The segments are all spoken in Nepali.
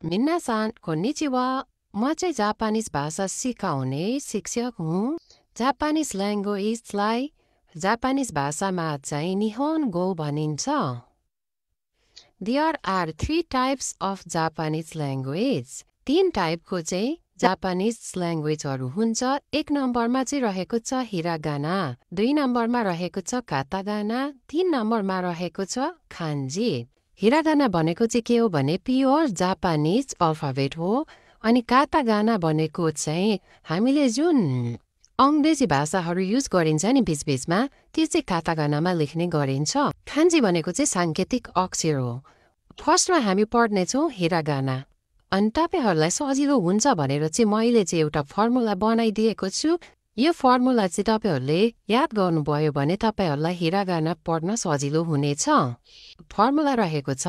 मिन्नासान कोन्निचिवा म चाहिँ जापानिज भाषा सिकाउने शिक्षक हुँ। जापानिज ल्याङ्ग्वेजलाई जापानिज भाषामा चाहिँ निहोन्गो भनिन्छ। There are 3 types of Japanese language. 3 टाइपको चाहिँ जापानिज ल्याङ्ग्वेजहरू हुन्छ। 1 नम्बरमा चाहिँ रहेको छ हिरागाना, 2 नम्बरमा रहेको छ कातागाना, 3 नम्बरमा रहेको छ खान्जी। हिरागाना भनेको चाहिँ के हो भने प्योर जापानिज अल्फाबेट हो। अनि कातागाना भनेको चाहिँ हामीले जुन अङ्ग्रेजी भाषाहरू युज गरिन्छ नि बिचबिचमा, त्यो चाहिँ कातागानामा लेख्ने गरिन्छ। खान्जी भनेको चाहिँ साङ्केतिक अक्षर हो। फर्स्टमा हामी पढ्नेछौँ हिरागाना। अनि तपाईँहरूलाई सजिलो हुन्छ भनेर चाहिँ मैले चाहिँ एउटा फर्मुला बनाइदिएको छु। यो फर्मुला चाहिँ तपाईँहरूले याद गर्नुभयो भने तपाईँहरूलाई हिरागाना पढ्न सजिलो हुनेछ। फर्मुला रहेको छ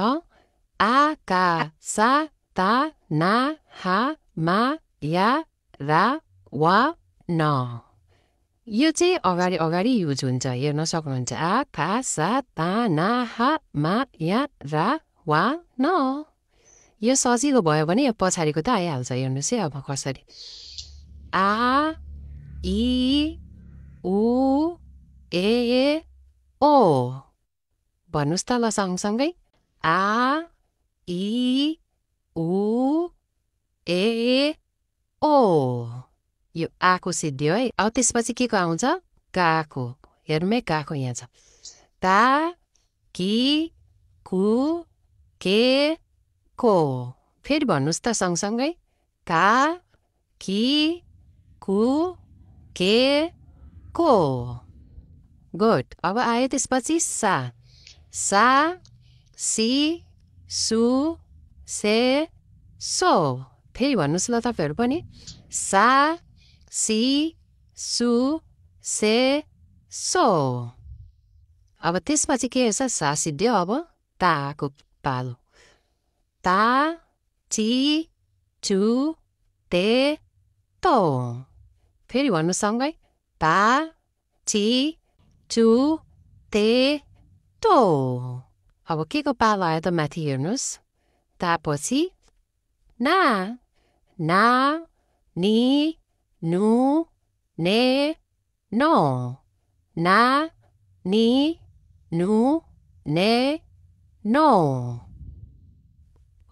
आ का सा ता ना हा मा या रा वा न। यो चाहिँ अगाडि अगाडि युज हुन्छ, हेर्न सक्नुहुन्छ। आ का सा ता ना हा मा या रा वा न। यो सजिलो भयो भने यो पछाडिको त आइहाल्छ। हेर्नुहोस् है अब कसरी। आ इ उ ए ओ भन्नुहोस् त ल सँगसँगै। आ इ उ ए ओ। यो आको सिद्धियो है। अब त्यसपछि के को आउँछ? काको। हेर्मै काको यहाँ छ। ता कि कु के को। फेरि भन्नुहोस् त सँगसँगै। का कि कु के को। गुड। अब आयो त्यसपछि सा। सा सी सु से सो। फेरि भन्नुहोस् ल तपाईँहरू पनि। सा सी सु से सो। अब त्यसपछि के छ? सा सिद्धियो। अब ताको पालो। ता ची चु ते तो। फेरि भन्नुहोस् सँगै। ता ची चु ते तो। अब के को पालो आयो त माथि हेर्नुहोस्। तापछि ना। ना नि नु ने नो। ना नि नु ने नो।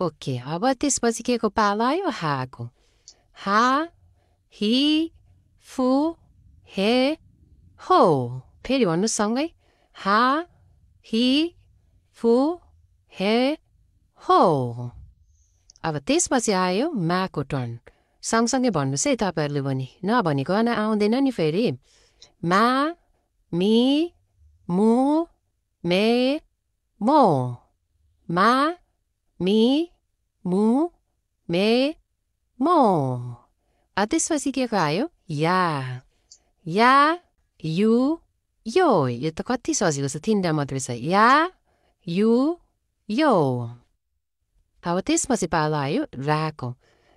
ओके। अब त्यसपछि के को पालो आयो? हाको। हा हि फु हे हो। फेरि भन्नुहोस् सँगै। हा हि फु हे हो। अब त्यसपछि आयो माको टर्न। सँगसँगै भन्नुहोस् है तपाईँहरूले पनि, नभनिकन आउँदैन नि फेरि। मा मी मु मे मो। मा मी मु मे मो। त्यसपछि के को आयो? या। या यु यो। यो त कति सजिलो छ, 3टा मात्रै छ। या यु यो। अब त्यसपछि पालो आयो राको।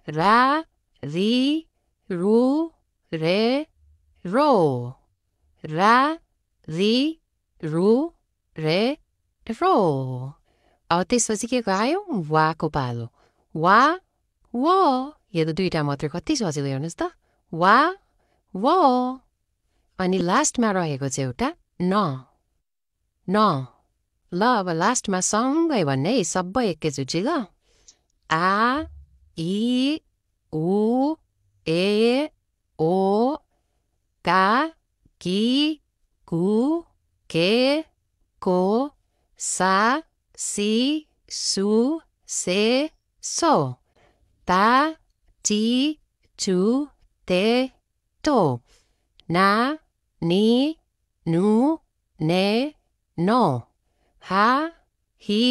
रा रि रु रे रो। रा रि रु रे रो। अब त्यसपछि के को आयो? वाको पालो। वा वो। यो त 2टा मात्रै, कति सजिलो हेर्नुहोस् त। वा वो। अनि लास्टमा रहेको चाहिँ एउटा न। न। ल अब लास्टमा सँगै भन्ने है, सबै एकैचोटि ल। आ इ उ ए ओ का कि कु के को सा सी सु से सो। ता ची चु ते तो। ना नि नु ने नो। हा हि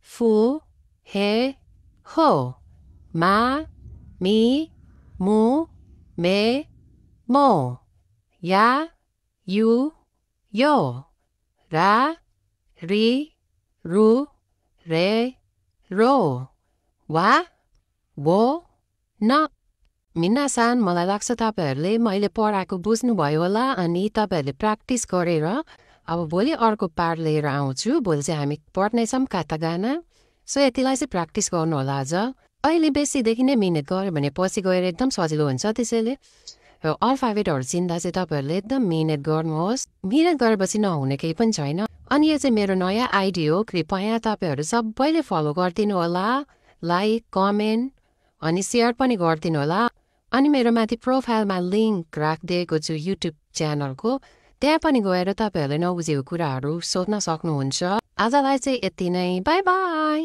फु हे हो। मा मी मु मे मो। या यु यो। रा रि रु रे रो। वा वो न। मिन्नासान, मलाई लाग्छ तपाईँहरूले मैले पढाएको बुझ्नुभयो होला। अनि तपाईँहरूले प्र्याक्टिस गरेर अब भोलि अर्को पार्ट लिएर आउँछु। भोलि चाहिँ हामी पढ्नेछौँ कातागाना। सो यतिलाई चाहिँ प्र्याक्टिस गर्नु होला आज। अहिले बेसीदेखि नै मिहिनेत गऱ्यो भने पछि गएर एकदम सजिलो हुन्छ त्यसैले अल्फाबेटहरू चिन्दा चाहिँ तपाईँहरूले एकदम मिहिनेत गर्नुहोस् मिहिनेत गरेपछि नहुने केही पनि छैन अनि यो चाहिँ मेरो नयाँ आइडी हो कृपया तपाईँहरू सबैले फलो गरिदिनु होला लाइक कमेन्ट अनि सेयर पनि गरिदिनु होला अनि मेरो माथि प्रोफाइलमा लिङ्क राखिदिएको छु युट्युब च्यानलको त्यहाँ पनि गएर तपाईँहरूले नबुझेको कुराहरू सोध्न सक्नुहुन्छ आजलाई चाहिँ यति नै बाई बाई